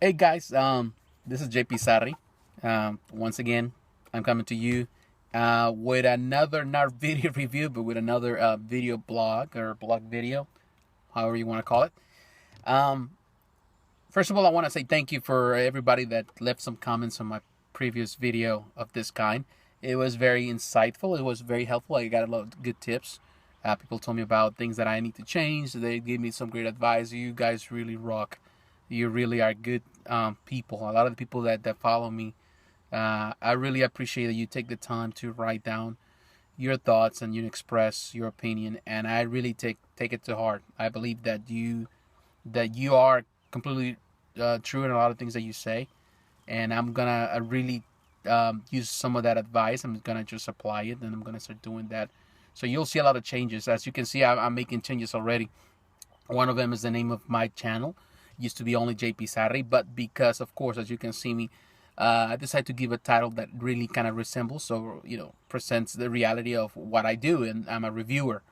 Hey guys, this is JP Sarri. Once again, I'm coming to you with another not video review, but with another video blog or blog video, however you want to call it. Um, First of all, I want to say thank you for everybody that left some comments on my previous video of this kind. It was very insightful. It was very helpful. I got a lot of good tips. People told me about things that I need to change. They gave me some great advice. You guys really rock. You really are good people. A lot of the people that follow me, I really appreciate that you take the time to write down your thoughts and you express your opinion. And I really take it to heart. I believe that you are completely true in a lot of things that you say, and I'm gonna really use some of that advice. I'm gonna just apply it, and I'm gonna start doing that. So you'll see a lot of changes. As you can see, I'm making changes already. One of them is the name of my channel. It used to be only JP Sarri, but because, of course, as you can see me, I decided to give a title that really kind of resembles, so presents the reality of what I do, and I'm a reviewer,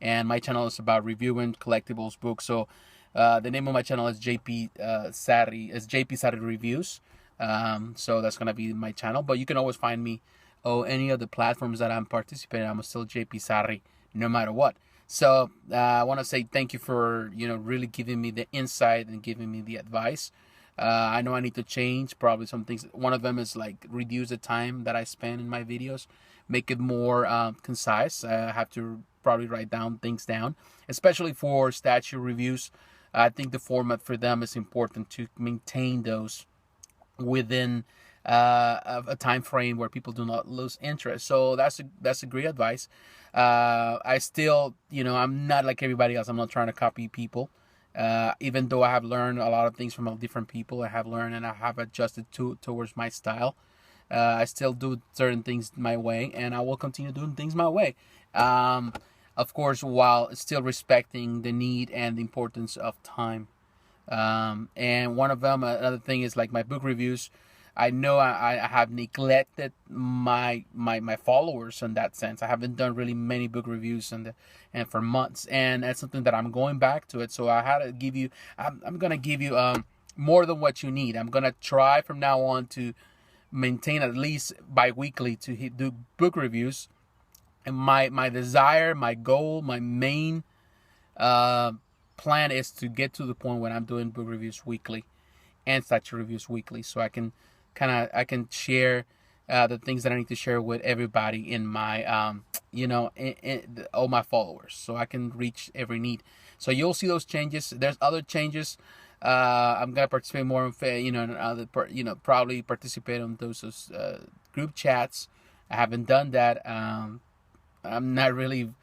and my channel is about reviewing collectibles, books. So the name of my channel is JP Sarri, is JP Sarri Reviews. So that's gonna be my channel, but you can always find me on any of the platforms that I'm participating. I'm still JP Sarri, no matter what. So I want to say thank you for really giving me the insight and giving me the advice. I know I need to change probably some things. One of them is like reduce the time that I spend in my videos, make it more concise. I have to probably write down things down, especially for statue reviews. I think the format for them is important to maintain those within a time frame where people do not lose interest. So that's a great advice. I still, I'm not like everybody else. I'm not trying to copy people. Even though I have learned a lot of things from different people, I have learned and I have adjusted towards my style. I still do certain things my way, and I will continue doing things my way. Of course, while still respecting the need and the importance of time. And one of them, another thing is like my book reviews. I know I have neglected my followers in that sense. I haven't done really many book reviews and for months, and that's something that I'm going back to it. So I had to give you. I'm gonna give you more than what you need. I'm gonna try from now on to maintain at least bi-weekly to do book reviews. And my desire, my goal, my main uh, plan is to get to the point when I'm doing book reviews weekly and statue reviews weekly, so I can share the things that I need to share with everybody in my all my followers, so I can reach every need. So you'll see those changes. There's other changes. I'm gonna participate more in probably participate on those group chats. I haven't done that. I'm not really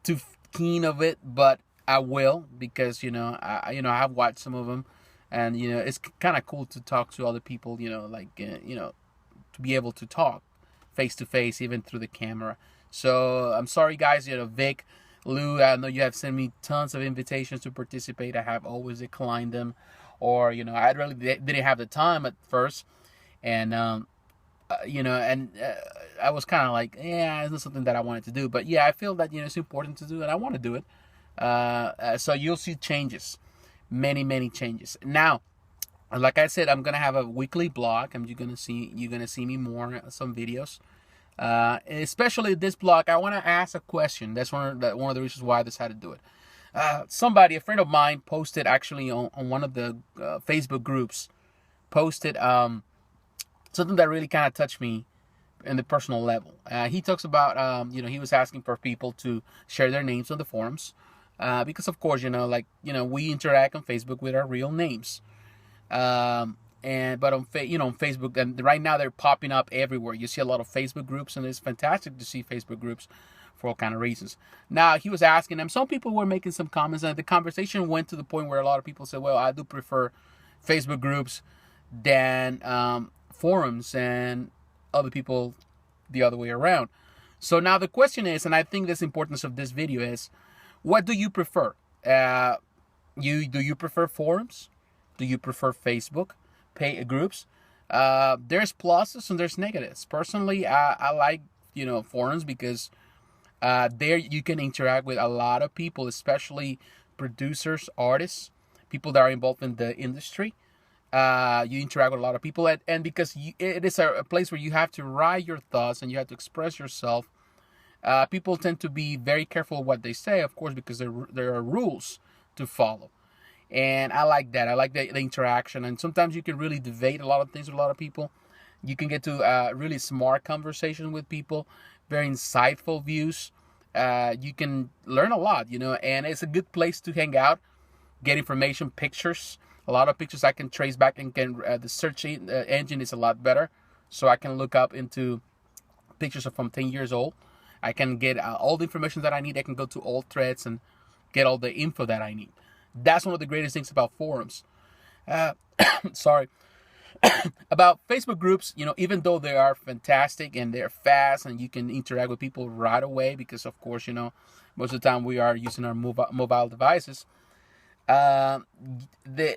too keen of it, but I will because I have watched some of them, and it's kind of cool to talk to other people. To be able to talk face to face, even through the camera. So I'm sorry, guys. Vic, Lou, I know you have sent me tons of invitations to participate. I have always declined them, or I really didn't have the time at first, and I was kind of like, yeah, it's not something that I wanted to do. But yeah, I feel that it's important to do, and I want to do it. So you'll see changes, many changes. Now, like I said, I'm gonna have a weekly blog. You're gonna see me more some videos. Especially this blog, I want to ask a question. That's one of the reasons why I decided to do it. A friend of mine, posted actually on one of the Facebook groups, posted something that really kind of touched me in the personal level. He talks about, he was asking for people to share their names on the forums, because of course, we interact on Facebook with our real names. And but on on Facebook, and right now they're popping up everywhere. You see a lot of Facebook groups, and it's fantastic to see Facebook groups for all kind of reasons. Now he was asking them. Some people were making some comments, and the conversation went to the point where a lot of people said, "Well, I do prefer Facebook groups than forums," and other people the other way around. So now the question is, and I think the importance of this video is, what do you prefer? Do you prefer forums? Do you prefer Facebook pay groups? There's pluses and there's negatives. Personally, I like forums because there you can interact with a lot of people, especially producers, artists, people that are involved in the industry. You interact with a lot of people, and because it is a place where you have to write your thoughts and you have to express yourself. People tend to be very careful what they say, of course, because there are rules to follow. And I like that. I like the interaction. And sometimes you can really debate a lot of things with a lot of people. You can get to really smart conversation with people, very insightful views. You can learn a lot, and it's a good place to hang out, get information, pictures. A lot of pictures I can trace back and the search engine is a lot better. So I can look up into pictures from 10 years old. I can get all the information that I need. I can go to all threads and get all the info that I need. That's one of the greatest things about forums. Sorry. About Facebook groups, even though they are fantastic and they're fast and you can interact with people right away because, of course, most of the time we are using our mobile devices. The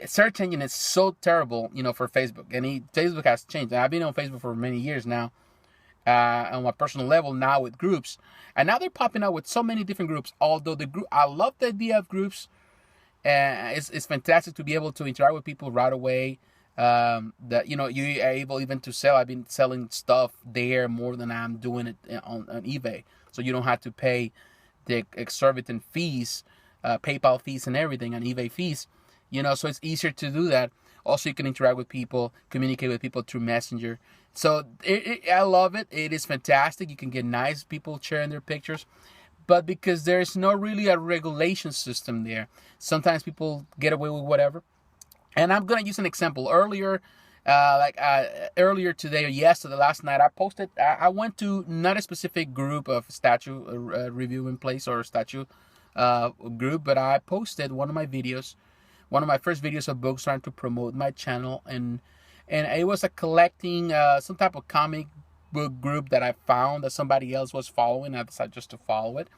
search engine is so terrible, for Facebook. And Facebook has changed. I've been on Facebook for many years now. On my personal level now with groups, and now they're popping out with so many different groups. Although I love the idea of groups. It's fantastic to be able to interact with people right away. That you are able even to sell. I've been selling stuff there more than I'm doing it on eBay. So you don't have to pay the exorbitant fees, PayPal fees and everything, and eBay fees. So it's easier to do that. Also, you can interact with people, communicate with people through Messenger. So I love it. It is fantastic. You can get nice people sharing their pictures. But because there's not really a regulation system there, sometimes people get away with whatever. And I'm going to use an example. Earlier today or yesterday, last night, I posted, I went to not a specific group of statue reviewing place or statue group, but I posted one of my videos, one of my first videos of books trying to promote my channel. And it was a collecting some type of comic book group that I found that somebody else was following. I decided just to follow it.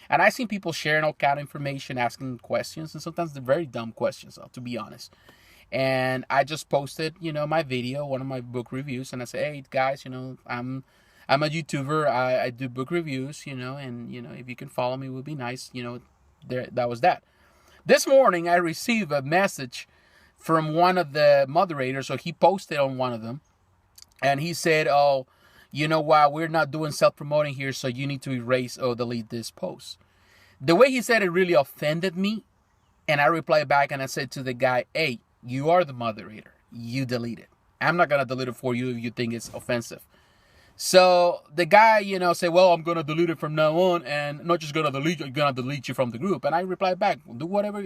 And I seen people sharing all kind of information, asking questions, and sometimes they're very dumb questions, to be honest. And I just posted, my video, one of my book reviews, and I said, hey guys, I'm a YouTuber. I do book reviews, and if you can follow me, it would be nice. That was that. This morning I received a message from one of the moderators, so he posted on one of them, and he said, oh, we're not doing self-promoting here, so you need to erase or delete this post. The way he said it really offended me, and I replied back and I said to the guy, hey, you are the moderator. You delete it. I'm not going to delete it for you if you think it's offensive. So the guy, said, well, I'm going to delete it from now on, and not just going to delete you, I'm going to delete you from the group. And I replied back, do whatever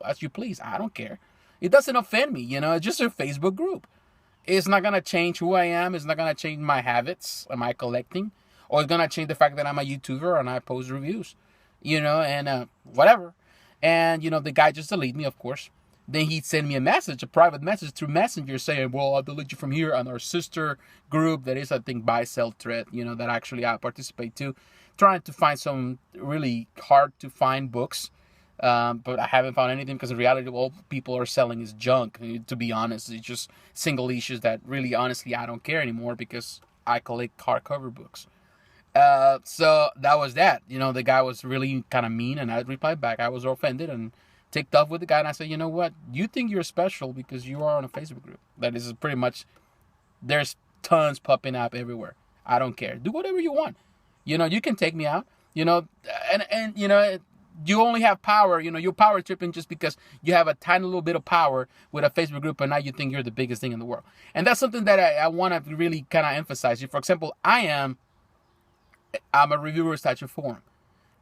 as you please. I don't care. It doesn't offend me, it's just a Facebook group. It's not going to change who I am. It's not going to change my habits and my collecting. Or it's going to change the fact that I'm a YouTuber and I post reviews, and whatever. And, the guy just deleted me, of course. Then he'd send me a private message through Messenger saying, well, I'll delete you from here on our sister group that is, I think, Buy Sell Thread, that actually I participate to, trying to find some really hard to find books. But I haven't found anything because in reality, all people are selling is junk. To be honest, it's just single issues that really, honestly, I don't care anymore because I collect hardcover books. So that was that. The guy was really kind of mean, and I replied back. I was offended and ticked off with the guy, and I said, you know what? You think you're special because you are on a Facebook group. That is pretty much, there's tons popping up everywhere. I don't care. Do whatever you want. You can take me out. And you only have power, you're power tripping just because you have a tiny little bit of power with a Facebook group, and now you think you're the biggest thing in the world. And that's something that I want to really kind of emphasize. For example, I'm a reviewer of Statue Forum.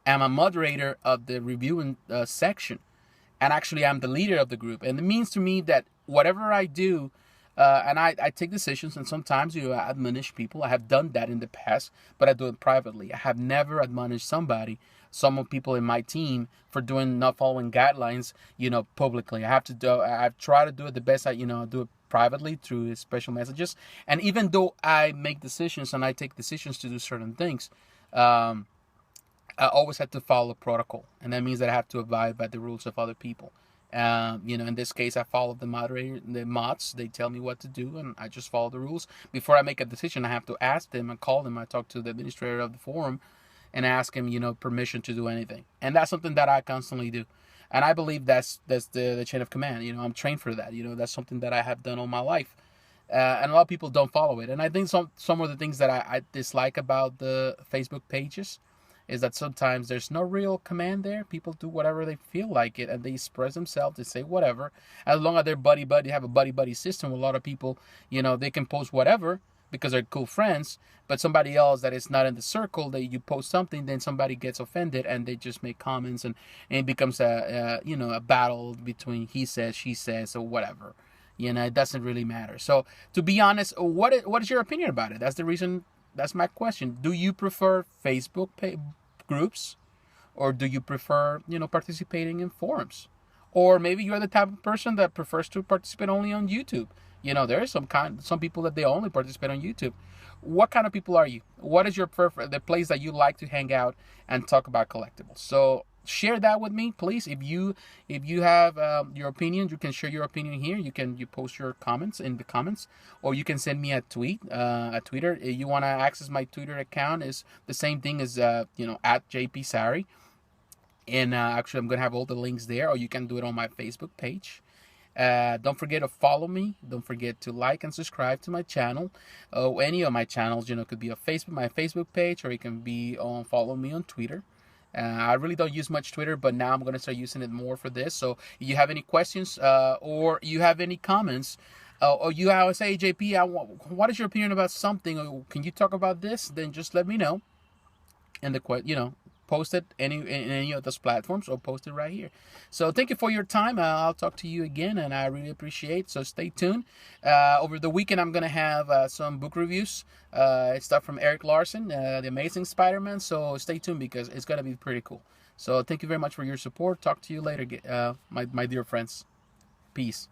I'm a moderator of the reviewing section. And actually, I'm the leader of the group. And it means to me that whatever I do, and I take decisions, and sometimes I admonish people. I have done that in the past, but I do it privately. I have never admonished some of people in my team for not following guidelines, publicly. I've tried to do it the best I do it privately through special messages. And even though I make decisions and I take decisions to do certain things, I always have to follow protocol. And that means that I have to abide by the rules of other people. In this case, I follow the mods. They tell me what to do, and I just follow the rules. Before I make a decision, I have to ask them and call them. I talk to the administrator of the forum and ask him, permission to do anything. And that's something that I constantly do. And I believe that's the chain of command. You know, I'm trained for that. You know, that's something that I have done all my life. And a lot of people don't follow it. And I think some of the things that I dislike about the Facebook pages is that sometimes there's no real command there. People do whatever they feel like it, and they express themselves. They say whatever, as long as they're buddy have a buddy system. With a lot of people, you know, they can post whatever because they're cool friends. But somebody else that is not in the circle, that you post something, then somebody gets offended and they just make comments, and it becomes a you know, a battle between he says, she says, or whatever. You know, it doesn't really matter. So to be honest, what is your opinion about it? That's the reason. That's my question. Do you prefer Facebook groups, or do you prefer, you know, participating in forums? Or maybe you're the type of person that prefers to participate only on YouTube. You know, there is some people that they only participate on YouTube. What kind of people are you? What is your the place that you like to hang out and talk about collectibles? So share that with me, please. If you have your opinion, you can share your opinion here. You post your comments in the comments, or you can send me a tweet, a Twitter. If you want to access my Twitter account, is the same thing as you know, at JP Sari. And actually, I'm gonna have all the links there, or you can do it on my Facebook page. Don't forget to follow me. Don't forget to like and subscribe to my channel. Any of my channels, you know, could be on Facebook, my Facebook page, or it can be on follow me on Twitter. I really don't use much Twitter, but now I'm going to start using it more for this. So if you have any questions, or you have any comments, or you have say, hey, JP, what is your opinion about something, or can you talk about this? Then just let me know. And you know, post it in any of those platforms, or post it right here. So thank you for your time. I'll talk to you again, and I really appreciate it. So stay tuned. Over the weekend, I'm going to have some book reviews. It's stuff from Erik Larson, The Amazing Spider-Man. So stay tuned, because it's going to be pretty cool. So thank you very much for your support. Talk to you later, my dear friends. Peace.